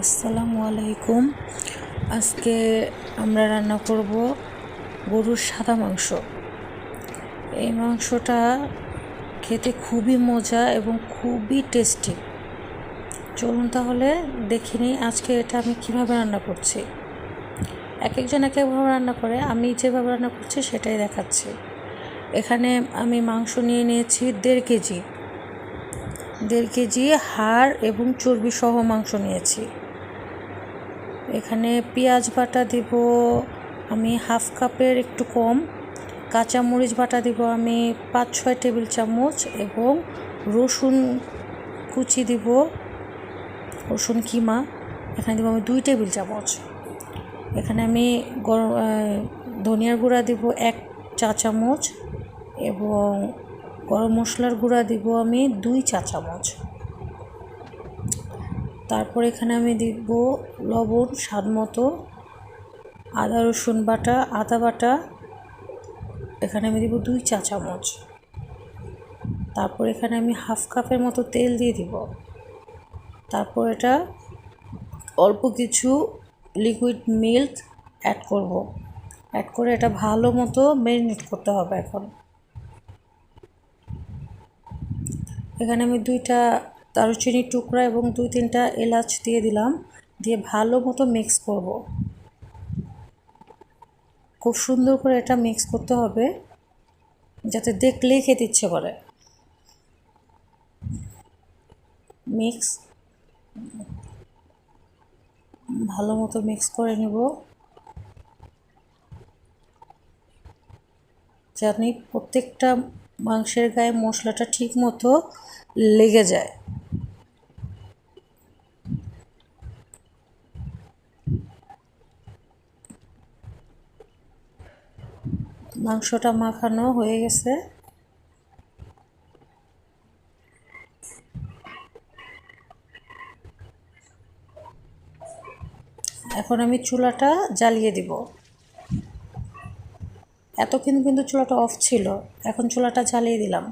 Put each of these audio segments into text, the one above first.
আসসালামু আলাইকুম। আজকে আমরা রান্না করব গরুর সাদা মাংস। এই মাংসটা খেতে খুবই মজা এবং খুবই টেস্টি। চলুন তাহলে দেখে নিই আজকে এটা আমি কিভাবে রান্না করছি। এক একজন এক একভাবে রান্না করে, আমি যেভাবে রান্না করছি সেটাই দেখাচ্ছি। এখানে আমি মাংস নিয়ে নিয়েছি 1.5 কেজি হাড় এবং চর্বি সহ মাংস নিয়েছি। এখানে পেঁয়াজ বাটা দিব আমি 1/2 কাপের একটু কম, কাঁচামরিচ বাটা দিব আমি 5-6 টেবিল চামচ এবং রসুন কুচি দিব, রসুন কিমা এখানে দিব আমি 2 টেবিল চামচ। এখানে আমি ধনিয়ার গুঁড়া দিব 1 চা চামচ এবং গরম মশলার গুঁড়া দিব আমি 2 চা চামচ। তারপর এখানে আমি দিব লবণ স্বাদ মতো, আদা রসুন বাটা, আদা বাটা এখানে আমি দিব 2 চা চামচ। তারপর এখানে আমি 1/2 কাপের মতো তেল দিয়ে দিব। তারপর এটা অল্প কিছু লিকুইড মিল্ক অ্যাড করব। অ্যাড করে এটা ভালো মতো ম্যারিনেট করতে হবে। এখানে আমি 2টা দারুচিনির টুকরা এবং 2-3টা এলাচ দিয়ে দিলাম, দিয়ে ভালো মতো মিক্স করব। খুব সুন্দর করে এটা মিক্স করতে হবে যাতে দেখলেই খেতে ইচ্ছে করে। ভালো মতো মিক্স করে নেব যাতে প্রত্যেকটা মাংসের গায়ে মশলাটা ঠিক মতো লেগে যায়। মাংসটা মাখানো হয়ে গেছে। এখন আমি চুলাটা জ্বালিয়ে দিব। এতক্ষণ কিন্তু চুলাটা অফ ছিল, এখন চুলাটা জ্বালিয়ে দিলাম।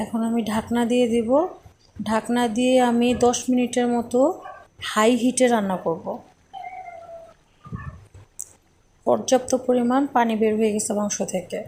এখন আমি ঢাকনা দিয়ে দিব। ঢাকনা দিয়ে আমি 10 মিনিটের মতো হাই হিটে রান্না করব। পর্যাপ্ত পরিমাণ পানি বের হয়ে গেছে মাংস থেকে।